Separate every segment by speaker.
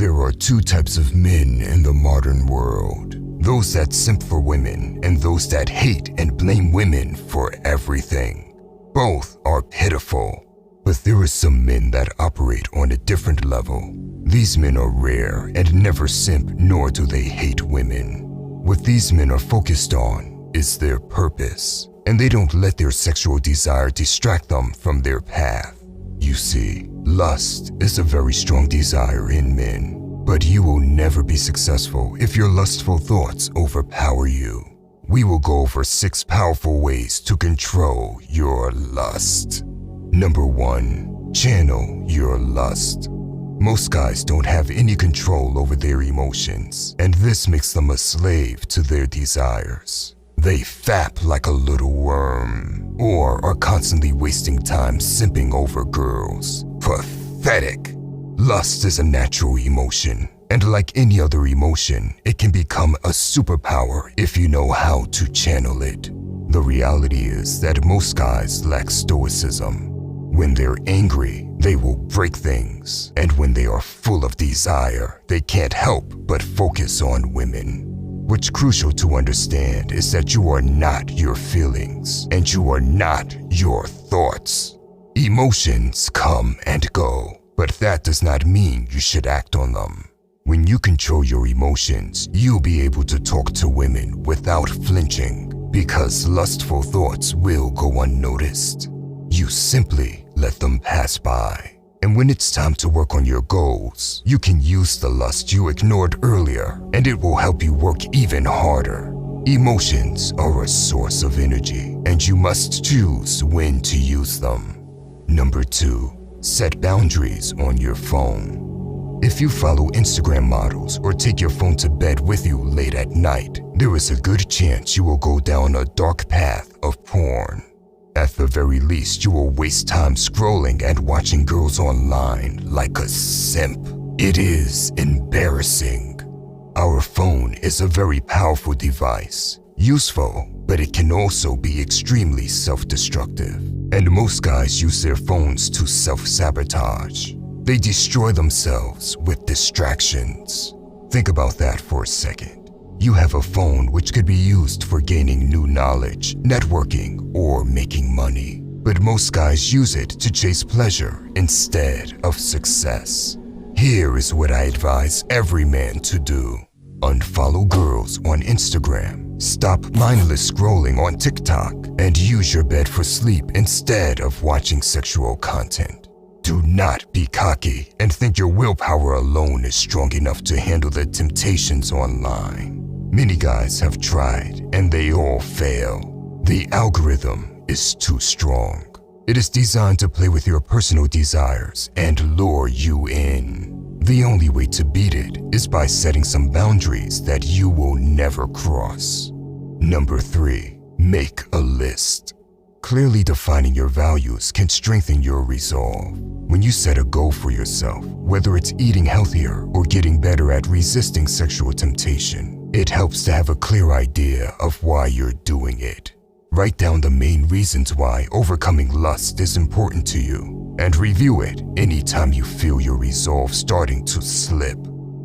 Speaker 1: There are two types of men in the modern world. Those that simp for women and those that hate and blame women for everything. Both are pitiful. But there are some men that operate on a different level. These men are rare and never simp, nor do they hate women. What these men are focused on is their purpose, and they don't let their sexual desire distract them from their path. You see, lust is a very strong desire in men, but you will never be successful if your lustful thoughts overpower you. We will go over 6 powerful ways to control your lust. Number 1, channel your lust. Most guys don't have any control over their emotions, and this makes them a slave to their desires. They fap like a little worm, or are constantly wasting time simping over girls. Pathetic. Lust is a natural emotion, and like any other emotion, it can become a superpower if you know how to channel it. The reality is that most guys lack stoicism. When they're angry, they will break things, and when they are full of desire, they can't help but focus on women. What's crucial to understand is that you are not your feelings, and you are not your thoughts. Emotions come and go, but that does not mean you should act on them. When you control your emotions, you'll be able to talk to women without flinching, because lustful thoughts will go unnoticed. You simply let them pass by. And when it's time to work on your goals, you can use the lust you ignored earlier, and it will help you work even harder. Emotions are a source of energy, and you must choose when to use them. Number 2, set boundaries on your phone. If you follow Instagram models or take your phone to bed with you late at night, there is a good chance you will go down a dark path of porn. At the very least, you will waste time scrolling and watching girls online like a simp. It is embarrassing. Our phone is a very powerful device, useful, but it can also be extremely self-destructive. And most guys use their phones to self-sabotage. They destroy themselves with distractions. Think about that for a second. You have a phone which could be used for gaining new knowledge, networking, or making money. But most guys use it to chase pleasure instead of success. Here is what I advise every man to do. Unfollow girls on Instagram, stop mindless scrolling on TikTok, and use your bed for sleep instead of watching sexual content. Do not be cocky and think your willpower alone is strong enough to handle the temptations online. Many guys have tried and they all fail. The algorithm is too strong. It is designed to play with your personal desires and lure you in. The only way to beat it is by setting some boundaries that you will never cross. Number 3, make a list. Clearly defining your values can strengthen your resolve. When you set a goal for yourself, whether it's eating healthier or getting better at resisting sexual temptation, it helps to have a clear idea of why you're doing it. Write down the main reasons why overcoming lust is important to you, and review it anytime you feel your resolve starting to slip.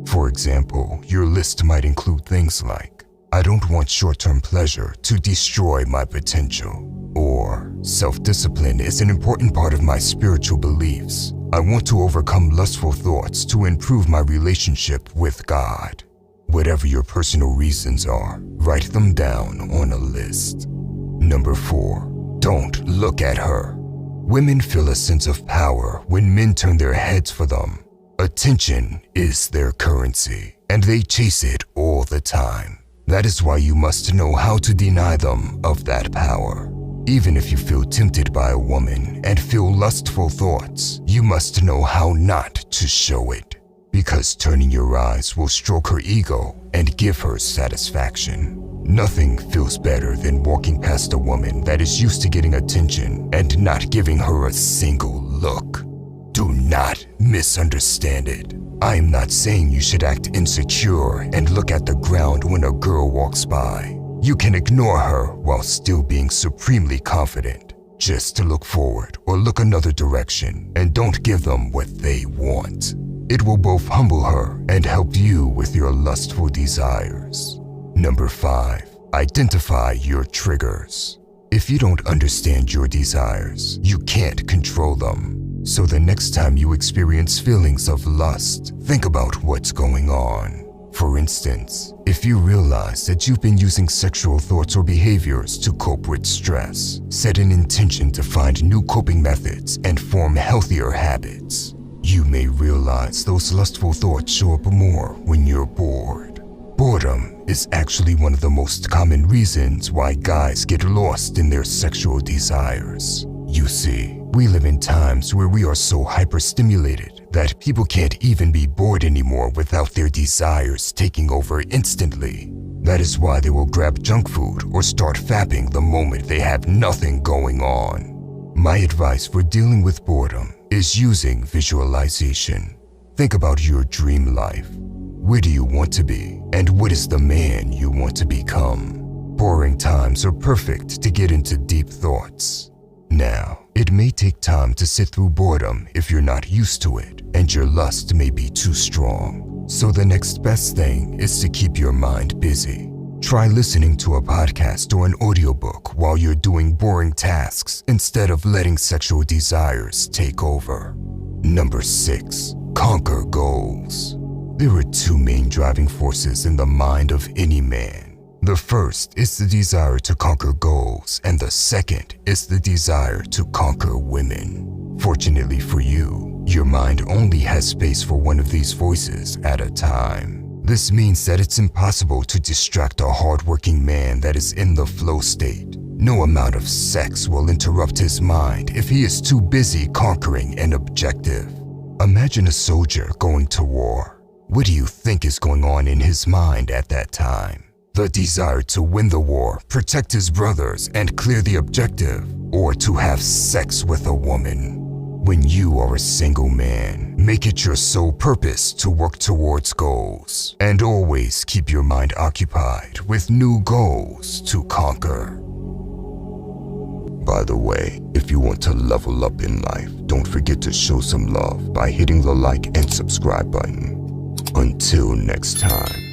Speaker 1: For example, your list might include things like, I don't want short-term pleasure to destroy my potential. Or, self-discipline is an important part of my spiritual beliefs. I want to overcome lustful thoughts to improve my relationship with God. Whatever your personal reasons are, write them down on a list. Number 4, don't look at her. Women feel a sense of power when men turn their heads for them. Attention is their currency, and they chase it all the time. That is why you must know how to deny them of that power. Even if you feel tempted by a woman and feel lustful thoughts, you must know how not to show it. Because turning your eyes will stroke her ego and give her satisfaction. Nothing feels better than walking past a woman that is used to getting attention and not giving her a single look. Do not misunderstand it. I am not saying you should act insecure and look at the ground when a girl walks by. You can ignore her while still being supremely confident. Just to look forward or look another direction and don't give them what they want. It will both humble her and help you with your lustful desires. Number 5. Identify your triggers. If you don't understand your desires, you can't control them. So the next time you experience feelings of lust, think about what's going on. For instance, if you realize that you've been using sexual thoughts or behaviors to cope with stress, set an intention to find new coping methods and form healthier habits. You may realize those lustful thoughts show up more when you're bored. Boredom is actually one of the most common reasons why guys get lost in their sexual desires. You see, we live in times where we are so hyperstimulated that people can't even be bored anymore without their desires taking over instantly. That is why they will grab junk food or start fapping the moment they have nothing going on. My advice for dealing with boredom is using visualization. Think about your dream life. Where do you want to be, and what is the man you want to become? Boring times are perfect to get into deep thoughts. Now, it may take time to sit through boredom if you're not used to it, and your lust may be too strong. So the next best thing is to keep your mind busy. Try listening to a podcast or an audiobook while you're doing boring tasks instead of letting sexual desires take over. Number 6. Conquer goals. There are 2 main driving forces in the mind of any man. The first is the desire to conquer goals, and the second is the desire to conquer women. Fortunately for you, your mind only has space for one of these voices at a time. This means that it's impossible to distract a hardworking man that is in the flow state. No amount of sex will interrupt his mind if he is too busy conquering an objective. Imagine a soldier going to war. What do you think is going on in his mind at that time? The desire to win the war, protect his brothers, and clear the objective, or to have sex with a woman. When you are a single man, make it your sole purpose to work towards goals, and always keep your mind occupied with new goals to conquer. By the way, if you want to level up in life, don't forget to show some love by hitting the like and subscribe button. Until next time.